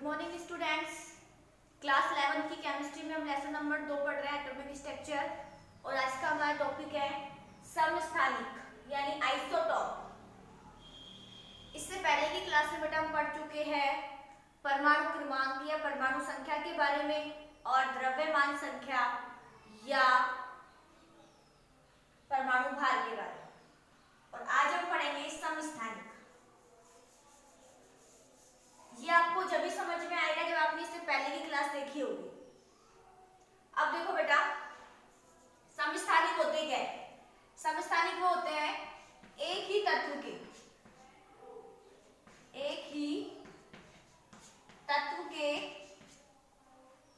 Morning students. Class 11 की chemistry में हम लेसन नंबर 2 पढ़ रहे हैं, एटॉमिक स्ट्रक्चर। और आज का हमारा टॉपिक है समस्थानिक यानी आइसोटॉप। इससे पहले की क्लास में बेटा हम पढ़ चुके हैं परमाणु क्रमांक या परमाणु संख्या के बारे में और द्रव्यमान संख्या या परमाणु भार के बारे में। और आज हम पढ़ेंगे समस्थानिक। ये आपको जब भी समझ में आएगा जब आपने इससे पहले की क्लास देखी होगी। अब देखो बेटा, समस्थानिक होते क्या है? समस्थानिक वो होते हैं एक ही तत्व के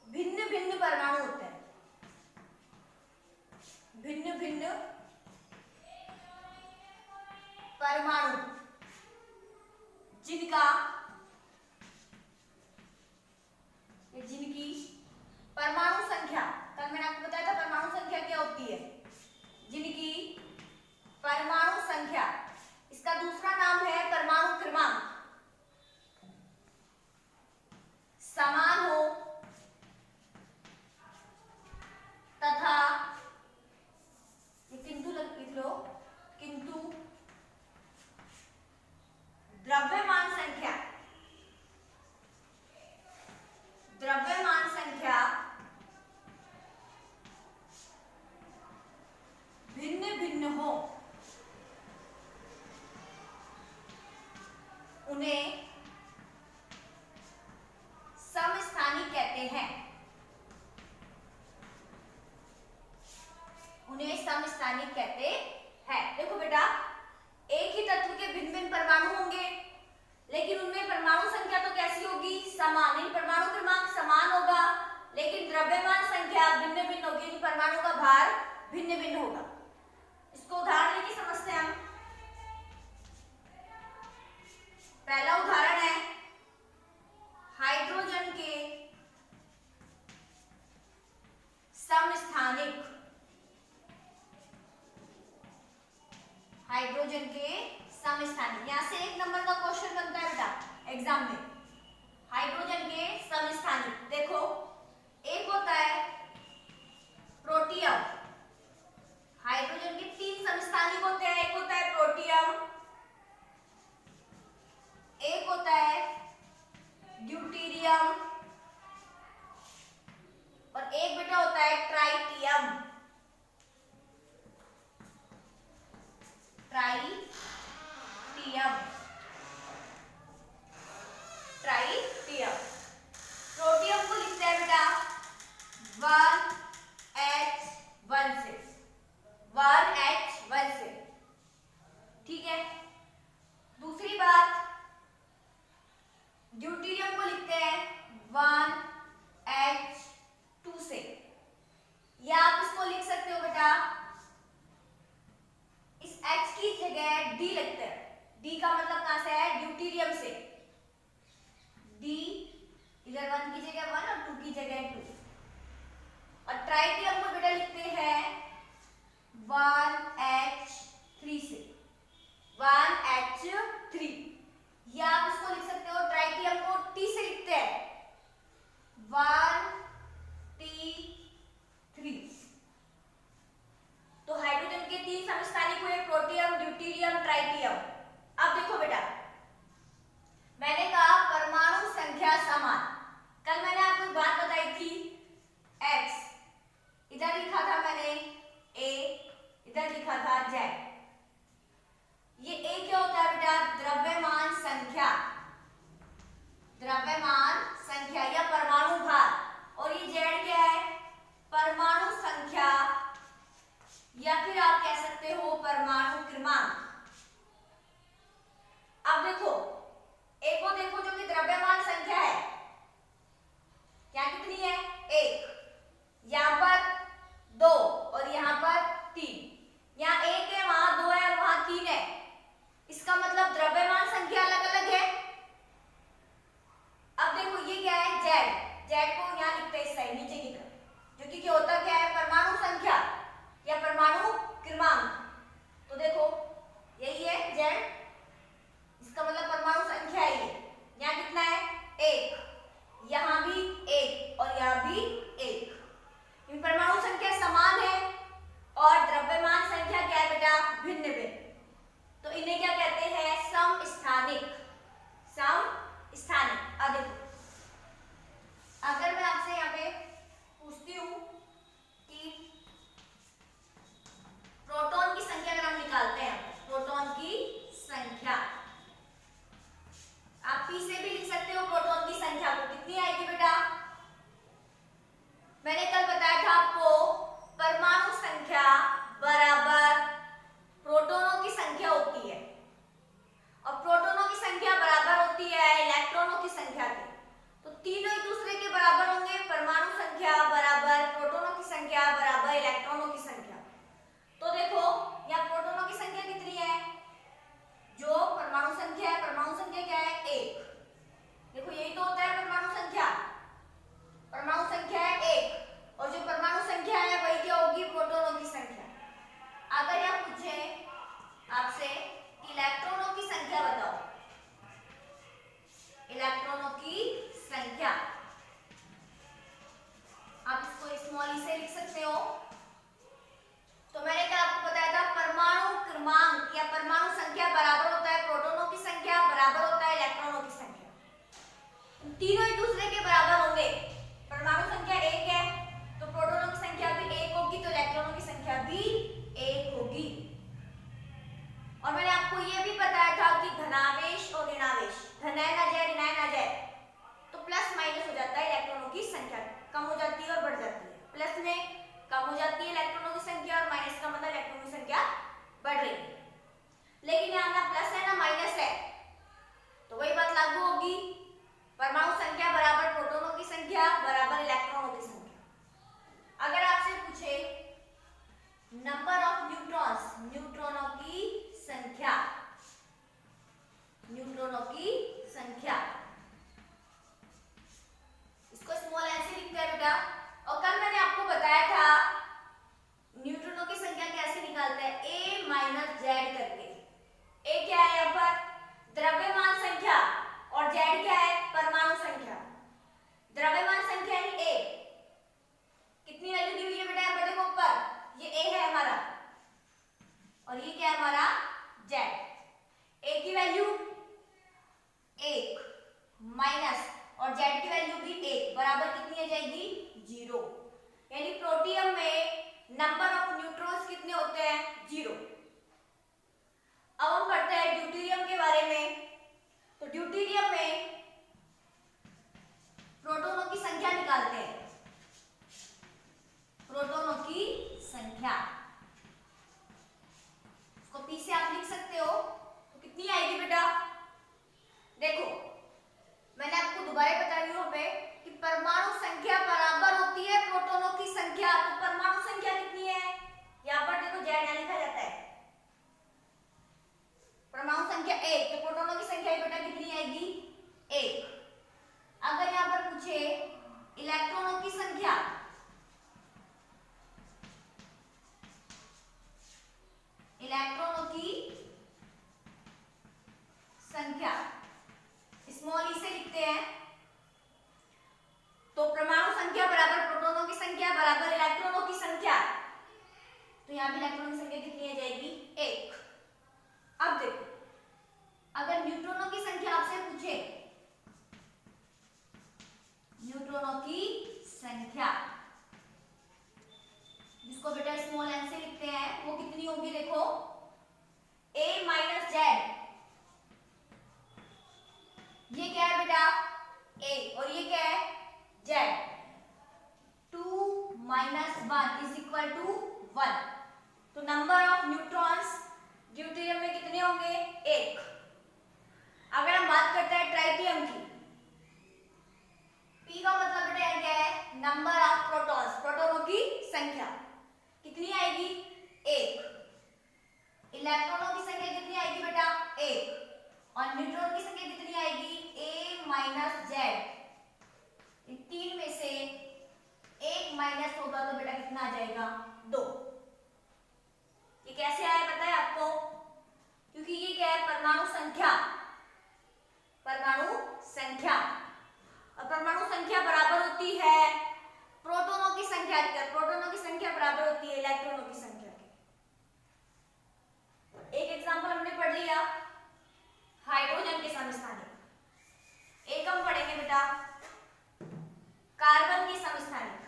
भिन्न भिन्न परमाणु होते हैं। भिन्न भिन्न परमाणु जिनकी परमाणु संख्या, कल मैंने आपको बताया था परमाणु संख्या क्या होती है, जिनकी परमाणु संख्या, इसका दूसरा नाम है परमाणु क्रमांक, समान हो तथा किंतु लिख लो, किंतु द्रव्यमान संख्या भिन्न भिन्न हो, उन्हें समस्थानिक कहते हैं। उन्हें समस्थानिक कहते हैं। देखो बेटा, एक ही तत्व के भिन्न भिन्न परमाणु होंगे, लेकिन उनमें परमाणु संख्या तो कैसी होगी? समान। इन परमाणु क्रमांक समान होगा, लेकिन द्रव्यमान संख्या भिन्न भिन्न होगी, इन परमाणु का भार भिन्न भिन्न होगा। इसको उदाहरण लेके समझते हैं हम। पहला उदाहरण है हाइड्रोजन के समस्थानिक। हाइड्रोजन के समस्थानिक, यहां से 1 नंबर का क्वेश्चन बनता है बेटा एग्जाम में। हाइड्रोजन के समस्थानिक देखो, एक होता है प्रोटियम। हाइड्रोजन के 3 समस्थानिक होते हैं। एक होता है प्रोटियम, एक होता है ड्यूटेरियम और एक बेटा होता है ट्राइटियम। प्रोटियम को लिखते हैं बेटा 1H1 से, 1H1 से, ठीक है। दूसरी बात, ड्यूटेरियम को लिखते हैं 1H2 से, या आप इसको लिख सकते हो बेटा, इस H की जगह D लिखते हैं। D का मतलब कहां से है? ड्यूटेरियम से। D इधर 1 की जगह 1 और 2 की जगह 2। और ट्राइटियम को बेटा लिखते हैं 1H3 से, 1H3, या आप इसको लिख सकते हो, ट्राइटियम को T से लिखते हैं 1T3। तो हाइड्रोजन के 3 समस्थानिक हुए, प्रोटियम, ड्यूटेरियम, ट्राइटियम। अब देखो बेटा, मैंने कहा परमाणु संख्या समान। कल मैंने आपको एक बात बताई थी, X इधर लिखा था मैंने A, इधर लिखा था Z। ये A क्या होता है बेटा? द्रव्यमान संख्या, द्रव्यमान संख्या या परमाणु भार। और ये Z क्या है? परमाणु संख्या या फिर आप कह सकते हो परमाणु क्रमांक। अब देखो, एक को देखो जो कि द्रव्यमान संख्या है, क्या कितनी है? 1, यहां पर 2 और यहां पर 3। यहां 1 है, वहां 2 है और वहां 3 है। इसका मतलब द्रव्यमान संख्या अलग अलग है। अब देखो ये क्या है? Z को यहां लिखते हैं इस साइड नीचे की तरफ, जो कि क्या होता क्या है? परमाणु संख्या या परमाणु क्रमांक। तो देखो यही है Z, इसका मतलब परमाणु संख्या है ये। पी से भी लिख सकते हो प्रोटॉन की संख्या को। कितनी आएगी बेटा? मैंने कल बताया था आपको परमाणु संख्या बराबर प्रोटॉनों की संख्या होती है और प्रोटॉनों की संख्या बराबर होती है इलेक्ट्रॉनों की संख्या के। तो तीनों एक दूसरे के बराबर होंगे, परमाणु संख्या बराबर प्रोटॉनों की संख्या बराबर इलेक्ट्रॉनों की संख्या। तो देखो यहाँ प्रोटॉनों की संख्या कितनी है? जो परमाणु संख्या है, परमाणु संख्या क्या है? 1। देखो यही तो होता है परमाणु संख्या। परमाणु संख्या है 1 और जो परमाणु संख्या है वही क्या होगी? प्रोटॉनों की संख्या। अगर यह पूछे आपसे इलेक्ट्रॉनों की संख्या बताओ, इलेक्ट्रॉनों की संख्या, आप इसको स्मॉल ई से लिख सकते हो। तो मैंने कल आपको बताया था परमाणु क्रमांक या परमाणु संख्या बराबर होता है प्रोटॉनों की संख्या बराबर होता है इलेक्ट्रॉनों की संख्या। तीनों एक दूसरे के बराबर होंगे। परमाणु संख्या 1 है तो प्रोटॉनों की संख्या भी 1 होगी, तो इलेक्ट्रॉनों की संख्या भी 1 होगी। और मैंने आपको यह भी बताया था कि धनावेश और ऋणावेश, धनाय ना जाए ऋणाय ना जाए तो प्लस माइनस हो जाता है, इलेक्ट्रॉनों की संख्या कम हो जाती है और बढ़ जाती है। प्लस में कम हो जाती है इलेक्ट्रॉनों की संख्या और माइनस का मतलब इलेक्ट्रॉनों की संख्या बढ़ रही है। लेकिन यहाँ ना प्लस है ना माइनस है, तो वही बात लागू होगी, परमाणु संख्या बराबर प्रोटॉनों की संख्या बराबर इलेक्ट्रॉनों की संख्या। अगर आपसे पूछे नंबर ऑफ न्यूट्रॉन्स, न्यूट्रॉनों की संख्या, न्यूट्रॉनों की संख्या, इसको स्मॉल एन से लिखते हैं बेटा। और कल मैंने आपको बताया था न्यूट्रॉनों की संख्या कैसे निकालते हैं, a माइनस जेड करके। a क्या है यहाँ पर? द्रव्यमान संख्या और z क्या है? परमाणु संख्या। द्रव्यमान संख्या यानी a, कितनी वैल्यू दी हुई है बेटा यहाँ पर? देखो ऊपर ये a है हमारा और ये क्या है हमारा? z। a की वैल्यू 1 माइनस और z की वैल्यू भी 1 बराबर कितनी आ जाएगी? 0। यानी प्रोटियम में नंबर ऑफ न्यूट्रॉन्स कितने होते हैं? 0। अब हम पढ़ते हैं ड्यूटेरियम के बारे में। तो ड्यूटेरियम में प्रोटॉनों की संख्या निकालते हैं, प्रोटॉनों की संख्या, इसको पी से आप लिख सकते हो। तो कितनी आएगी बेटा? देखो मैंने आपको दोबारा बता रही हूं पे कि परमाणु संख्या बराबर होती है प्रोटॉनों की संख्या। तो परमाणु संख्या कितनी है? यहाँ पर देखो जेड यहाँ लिखा जाता है, परमाणु संख्या 1, तो प्रोटॉनों की संख्या बेटा कितनी आएगी? 1। अगर यहाँ पर पूछे इलेक्ट्रॉनों की संख्या, इलेक्ट्रॉनों की संख्या स्मॉल ई से लिखते हैं। तो परमाणु संख्या बराबर प्रोटॉनों की संख्या बराबर इलेक्ट्रॉनों की संख्या, तो यहाँ भी इलेक्ट्रॉनों की संख्या कितनी आ जाएगी? 1। अब देखो अगर न्यूट्रॉनों की संख्या आपसे पूछे, न्यूट्रॉनों की संख्या जिसको बेटा स्मॉल एन से लिखते हैं, वो कितनी होगी? देखो a माइनस जेड, ये क्या है बेटा? a और ये क्या है? z। 2 minus 1 is equal to 1। तो नंबर ऑफ न्यूट्रॉन्स ड्यूटेरियम में कितने होंगे? 1। अगर हम बात करते हैं ट्राइटियम की, p का मतलब बेटा क्या है? नंबर ऑफ प्रोटॉन्स, प्रोटॉनों की संख्या कितनी आएगी? 1। इलेक्ट्रॉनों की संख्या कितनी आएगी बेटा? 1। और न्यूट्रॉन की संख्या कितनी आएगी? a minus Z. इन तीन में से 1 माइनस होगा तो बेटा कितना आ जाएगा? 2। ये कैसे आया पता है आपको? क्योंकि ये क्या है? परमाणु संख्या, परमाणु संख्या, और परमाणु संख्या बराबर होती है प्रोटॉनों की संख्या के। प्रोटॉनों की संख्या बराबर होती है इलेक्ट्रॉनों की संख्या के। एक एग्जांपल हमने पढ़ लिया हाइड्रोजन के समस्थानिक। एक हम पढ़ेंगे बेटा कार्बन के समस्थानिक,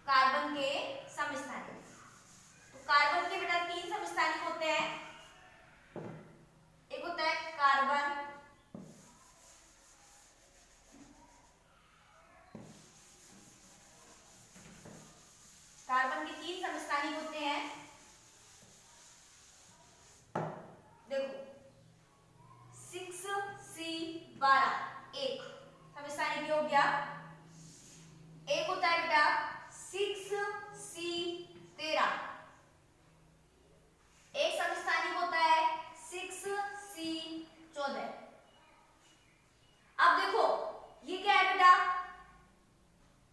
कार्बन के समस्थानिक। तो कार्बन के बेटा 3 समस्थानिक होते हैं, एक 12 एक समस्थानिक हो गया। एक होता है बेटा 6C13, एक समस्थानिक होता है 6C14। अब देखो ये क्या है बेटा,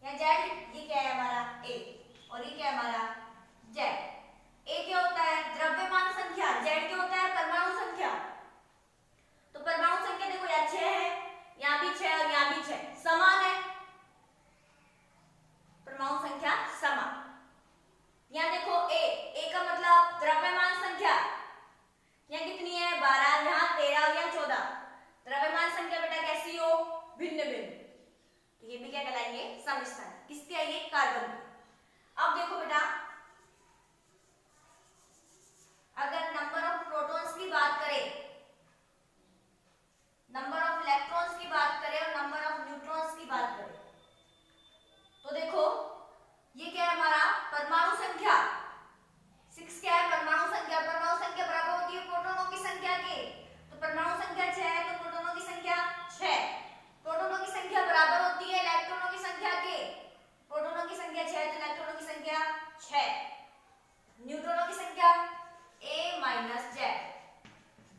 या जेड, ये क्या है हमारा ए और ये क्या है हमारा जेड। ए क्या होता है द्रव्यमान संख्या, जेड क्या होता है परमाणु संख्या। तो परमाणु संख्या देखो यहाँ 6 है, यहाँ भी 6 और यहाँ भी 6 समान है, परमाणु संख्या समान। यहाँ देखो ए का मतलब द्रव्यमान संख्या, यहाँ कितनी है 12, यहाँ 13 और यहाँ 14। द्रव्यमान संख्या बेटा कैसी हो भिन्न भिन्न, तो ये भी क्या कहलाएंगे समस्थानिक। किसके आइए कार्बन के। अब देखो बेटा अगर नंबर ऑफ प्रोटॉन्स की बात करें, नंबर ऑफ इलेक्ट्रॉन्स की बात करें और नंबर ऑफ न्यूट्रॉन्स की बात करें, तो देखो ये क्या है हमारा परमाणु संख्या 6 क्या है परमाणु संख्या। परमाणु संख्या बराबर होती है प्रोटॉनों की संख्या के, तो परमाणु संख्या 6 है तो प्रोटॉनों की संख्या 6। प्रोटॉनों की संख्या बराबर होती है इलेक्ट्रॉनों की संख्या के, प्रोटॉनों की संख्या 6 तो इलेक्ट्रॉनों की संख्या 6। न्यूट्रॉनों की संख्या a माइनस जेड,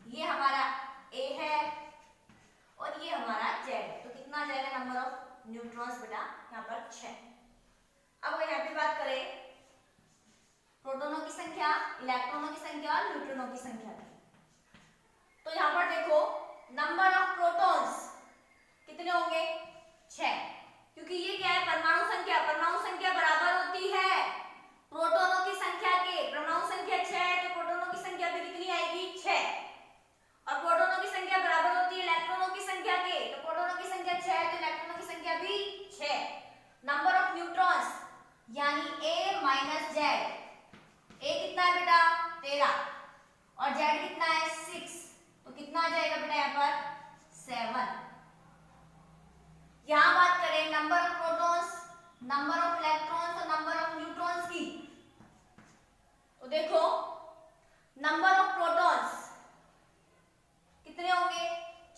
ये हमारा a है और ये हमारा z है, तो कितना आ जाएगा नंबर ऑफ न्यूट्रॉन्स बेटा यहाँ पर 6। अब अगर यहाँ पे बात करें प्रोटॉनों की संख्या, इलेक्ट्रॉनों की संख्या और न्यूट्रॉनों की संख्या की, तो यहाँ पर देखो नंबर ऑफ प्रोटॉन्स कितने होंगे 6, क्योंकि ये क्या है परमाणु संख्या। परमाणु संख्या बराबर होती है प्रोटॉनों की संख्या के, परमाणु संख्या 6 है तो प्रोटॉनों की संख्या भी कितनी आएगी 6, और प्रोटॉनों की संख्या बराबर होती है इलेक्ट्रॉनों की संख्या के, तो प्रोटॉनों की संख्या 6 है तो इलेक्ट्रॉनों की संख्या भी 6। नंबर ऑफ न्यूट्रॉन्स यानी a माइनस जेड, a कितना है बेटा 13 और z कितना है 6, तो कितना आ जाएगा बेटा यहाँ पर 7। यहां बात करें number of protons, number of electrons और नंबर ऑफ न्यूट्रॉन्स की, तो देखो नंबर ऑफ प्रोटॉन्स कितने होंगे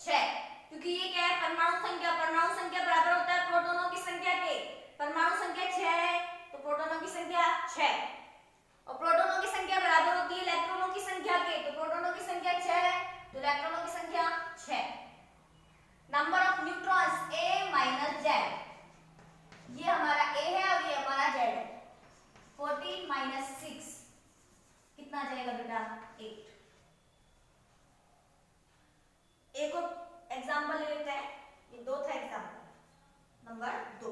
6, क्योंकि ये क्या है परमाणु संख्या। परमाणु संख्या बराबर होता है प्रोटॉनों की संख्या के, परमाणु संख्या 6 है तो प्रोटॉनों की संख्या 6, और प्रोटॉनों की संख्या बराबर होती है इलेक्ट्रॉनों की संख्या के, तो प्रोटॉनों की संख्या 6 है तो इलेक्ट्रॉनों की संख्या 6। Number of neutrons a minus Z, ये हमारा a है और ये हमारा z है। 14 माइनस 6 कितना आ जाएगा बेटा 8। एक और एग्जांपल ले लेते हैं, ये 2 था एग्जांपल, नंबर 2।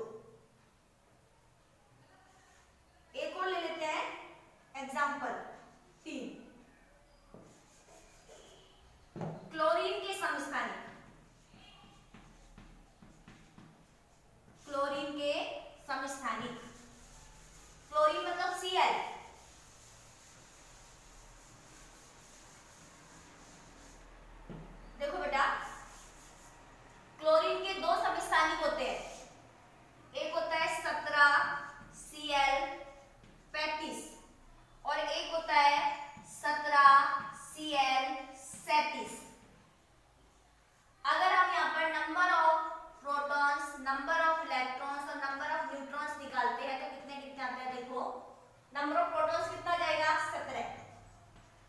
एक और ले लेते हैं एग्जांपल 3, क्लोरीन के समस्थानिक। क्लोरीन के समस्थानिक, क्लोरीन मतलब Cl। देखो बेटा क्लोरीन के 2 समस्थानिक होते हैं, एक होता है 17Cl35 और एक होता है 17Cl37। अगर हम यहाँ पर number of protons, number of electrons और नंबर ऑफ न्यूट्रॉन्स निकालते हैं तो कितने कितने आते हैं। देखो नंबर ऑफ प्रोटॉन्स कितना जाएगा 17,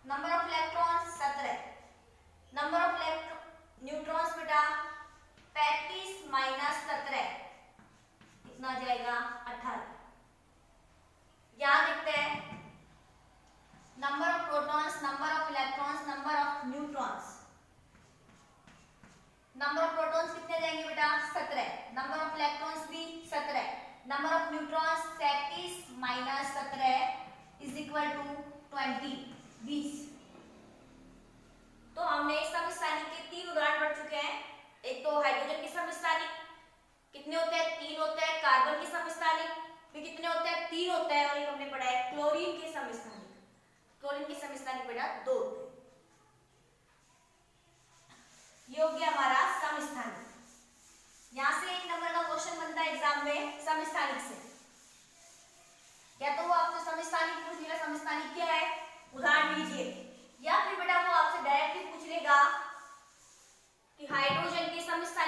number of electrons 17, number of neutrons बेटा 35 माइनस 17 कितना जाएगा 18। यहाँ देखते हैं number of protons, number of electrons, number of neutrons. Number of protons कितने जाएंगे बेटा 17, नंबर ऑफ इलेक्ट्रॉन्स भी 17, number of neutrons 33 minus 17 is equal to 20। तो हमने समस्थानिक के 3 उदाहरण पढ़ चुके हैं। एक तो हाइड्रोजन के समस्थानिक कितने होते हैं 3 होते हैं, कार्बन के समस्थानिक भी कितने होते हैं 3 होते हैं, और एक हमने पढ़ा है क्लोरीन के समस्थानिक। क्लोरीन के समस्थानिक बेटा 2 होते हैं। ये हो गया हमारा समस्थानिक। यहां से 1 नंबर का क्वेश्चन बनता है एग्जाम में समस्थानिक से, या तो वो आपसे समस्थानिक पूछ लेगा समस्थानिक क्या है उदाहरण दीजिए, या फिर बेटा वो आपसे डायरेक्टली पूछ लेगा कि हाइड्रोजन के समस्थानिक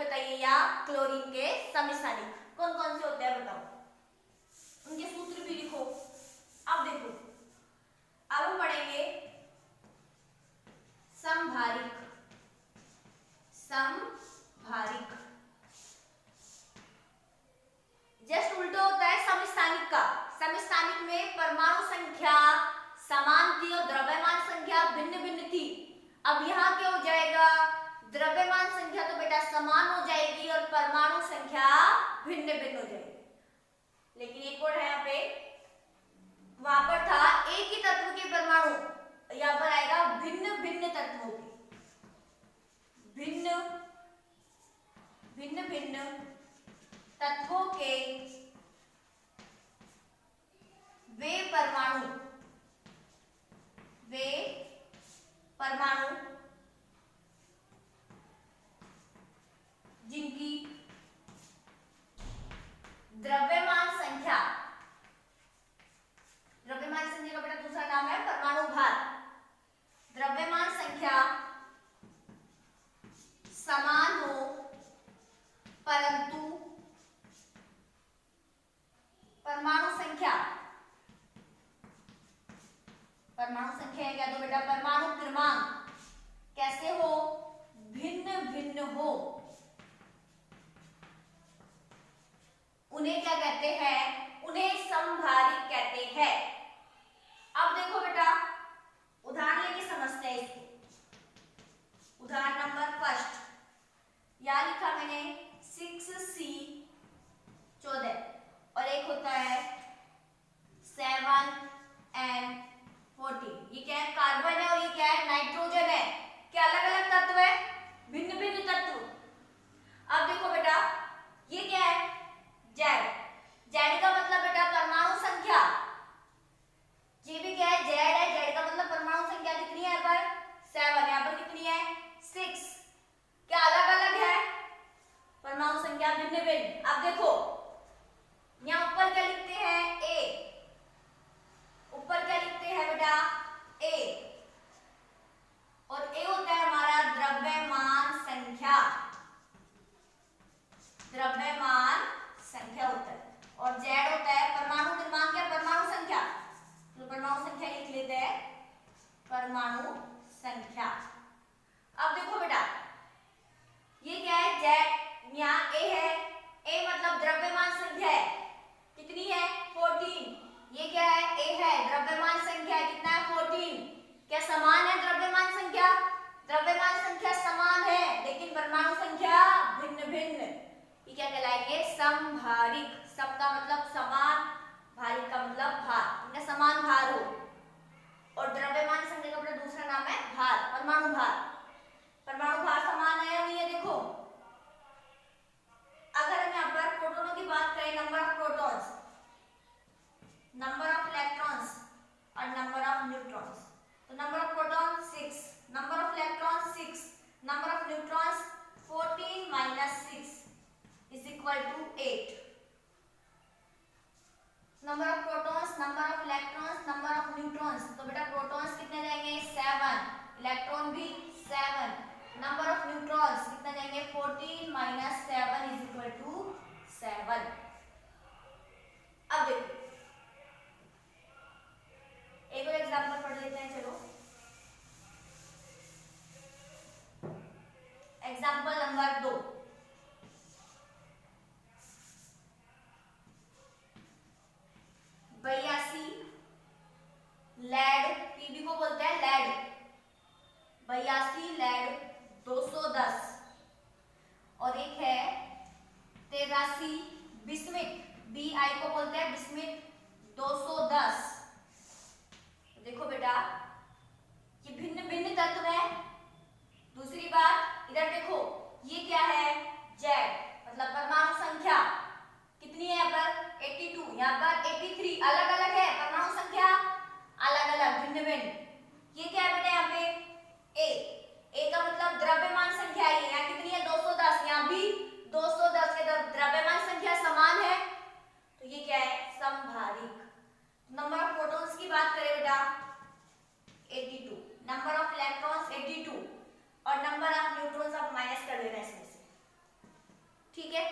बताइए, या क्लोरीन के समस्थानिक कौन कौन से होते हैं बताओ, उनके सूत्र भी लिखो। अब देखो, अब हम पढ़ेंगे समभारिक। समभारिक जस्ट उल्टा होता है समस्थानिक का। समस्थानिक में परमाणु संख्या समान थी और द्रव्यमान संख्या भिन्न भिन्न थी। अब यहाँ क्या हो जाएगा, द्रव्यमान संख्या तो बेटा समान हो जाएगी और परमाणु संख्या भिन्न भिन्न हो जाएगी। लेकिन एक और है यहाँ पे, वहां पर था एक ही तत्व के परमाणु, यहाँ पर आएगा भिन्न भिन्न तत्वों के, भिन्न भिन्न भिन्न तत्वों के वे परमाणु जिनकी द्रव्यमान संख्या का बेटा दूसरा नाम है परमाणु भार। द्रव्यमान संख्या समान हो परंतु परमाणु संख्या है क्या, तो बेटा परमाणु क्रमांक कैसे हो, भिन्न भिन्न हो, उन्हें क्या कहते हैं, उन्हें समभारिक कहते हैं। अब देखो बेटा, उदाहरण लेके समझते हैं इसको। उदाहरण नंबर फर्स्ट, यहां लिखा मैंने 6C14 और एक होता है 7N14। ये क्या है, कार्बन है और ये क्या है, नाइट्रोजन है। क्या अलग अलग तत्व है, भिन्न भिन्न तत्व। अब देखो बेटा, ये क्या है, जेड। जेड का मतलब बेटा परमाणु संख्या, ये भी क्या है, जेड है। जेड का मतलब परमाणु संख्या कितनी है, यहाँ पर 7, यहाँ पर कितनी है 6। क्या अलग अलग है, परमाणु संख्या भिन्न भिन्न। अब देखो यहाँ ऊपर क्या लिखते हैं, ए। ऊपर क्या लिखते हैं बेटा, ए, और ए होता है हमारा द्रव्यमान संख्या। द्रव्यमान संख्या होता है, और जेड होता है परमाणु क्रमांक या परमाणु संख्या। तो परमाणु संख्या लिख लेते हैं, परमाणु संख्या। अब देखो बेटा, ये क्या है, जेड, यहाँ ए है। ए मतलब द्रव्यमान संख्या है, कितनी है 14। ये क्या है, ए है, द्रव्यमान संख्या कितना है 14। क्या समान है द्रव्यमान संख्या, द्रव्यमान संख्या समान है लेकिन परमाणु संख्या भिन्न भिन्न। ये क्या कहलाएंगे, समभारिक। सम का मतलब समान, भारिक का मतलब भार, इनका समान भार हो। और द्रव्यमान संख्या का अपना दूसरा नाम है भार, परमाणु भार। परमाणु भार समान है या नहीं है, देखो अगर हम यहाँ पर प्रोटॉनों की बात करें, number of protons, number of electrons और नंबर ऑफ न्यूट्रॉन्स, तो number of proton 6, number of electron 6, number of neutrons 14 - 6 = 8। Number of protons, number of electrons, number of neutrons, तो बेटा प्रोटॉन्स कितने जाएंगे 7, इलेक्ट्रॉन भी 7। नंबर ऑफ न्यूट्रॉन्स कितने जाएंगे 14 - 7 = 7। अब देखो एक और एग्जांपल पढ़ लेते हैं, चलो एग्जांपल नंबर 2। लेड, पीबी को बोलते हैं लेड, 82 लेड 210, और एक है 83 बिस्मिथ, बीआई को बोलते हैं बिस्मिथ 210। देखो बेटा, ये भिन्न भिन्न तत्व है। दूसरी बात इधर देखो, ये क्या है, जेड मतलब परमाणु संख्या कितनी है, यहाँ पर 82, यहाँ पर 83, अलग अलग है परमाणु संख्या, अलग अलग भिन्न भिन्न। ये क्या है बेटा, यहाँ पे ए का मतलब द्रव्यमान संख्या है, यहाँ कितनी है 210, यहाँ भी 210 के द्रव्यमान संख्या समान है, तो ये क्या है समभारिक। नंबर ऑफ प्रोटॉन्स की बात करें बेटा 82, नंबर ऑफ इलेक्ट्रॉन्स 82 और नंबर ऑफ न्यूट्रॉन्स आप माइनस कर लेना इसमें से, ठीक है।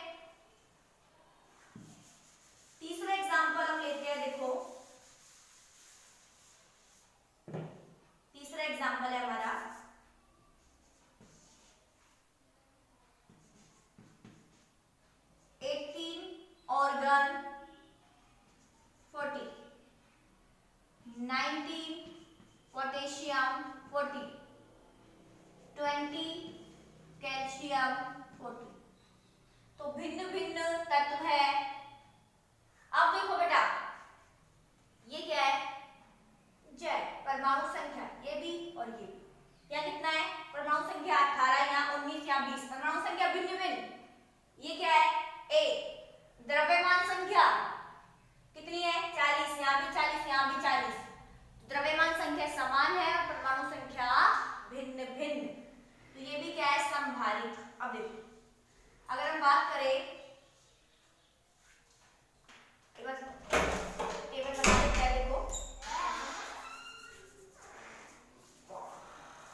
तीसरा एग्जांपल हम लेते हैं, देखो तीसरा एग्जांपल है हमारा 18 ऑर्गन 40, 19 पोटेशियम 40, 20 कैल्शियम 40। तो भिन्न भिन्न तत्व है। अब देखो बेटा, ये क्या है, जेड परमाणु संख्या, ये भी और ये भी। यहाँ कितना है, परमाणु संख्या 18, यहाँ 19, यहाँ 20, परमाणु संख्या भिन्न भिन्न। ये क्या है, ए। द्रव्यमान संख्या कितनी है, 40, यहाँ भी 40, यहाँ भी 40। द्रव्यमान संख्या समान है और परमाणु संख्या भिन्न भिन्न। तो ये भी क्या है, समभारिक। अब देखो, अगर हम बात करें, टेबल बना लेते हैं। देखो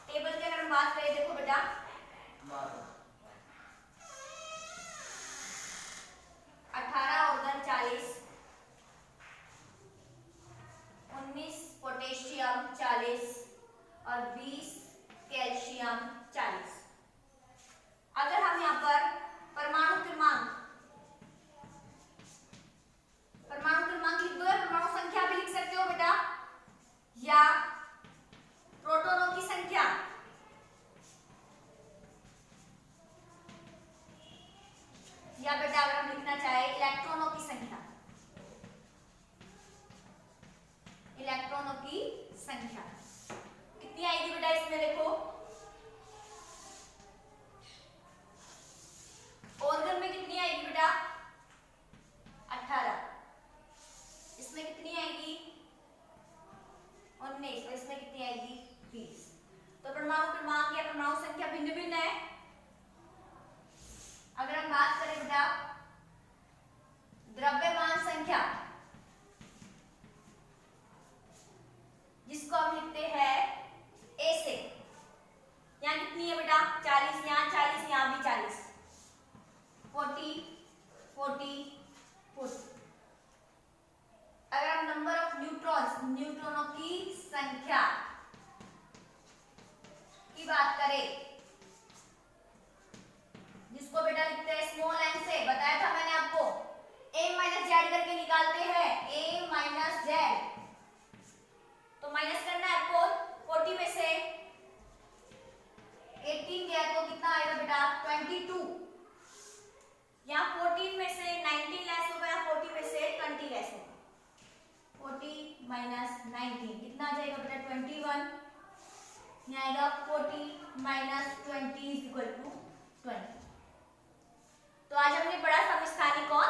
टेबल की अगर हम बात करें, देखो बेटा 18 ऑर्गन 40, 19 पोटेशियम 40 और 20 कैल्शियम 40। अगर हम यहाँ पर परमाणु क्रमांक लिख दो, परमाणु संख्या भी लिख सकते हो बेटा, या प्रोटॉनों की संख्या, या बेटा अगर हम लिखना चाहे इलेक्ट्रॉनों की संख्या, इलेक्ट्रॉनों की संख्या कितनी आएगी बेटा इसमें, देखो ऑर्गन में कितनी आएगी बेटा, 18, इसमें कितनी आएगी 19, और इसमें कितनी आएगी 20। तो परमाणु क्रमांक या परमाणु संख्या भिन्न भिन्न है। अगर हम बात करें बेटा द्रव्यमान संख्या, जिसको हम लिखते हैं ए से, यहाँ कितनी है बेटा 40, यहाँ 40, यहाँ भी 40, 40 40 40। अगर हम नंबर ऑफ न्यूट्रॉन्स, न्यूट्रॉनों की संख्या की बात करें, जिसको बेटा लिखते हैं स्मॉल एन से, बताया था मैंने आपको a माइनस जेड करके निकालते हैं, a माइनस जेड। तो माइनस करना है आपको, 40 में से 18 गया तो कितना आएगा बेटा 22। यहाँ 14 में से 19 लेस होगा, यहाँ 40 में से 20 लेस होगा, 40 माइनस 19 कितना आ जाएगा बेटा 21। यहाँ आएगा 40 माइनस 20 इक्वल टू 20। तो आज हमने पढ़ा समस्थानिक और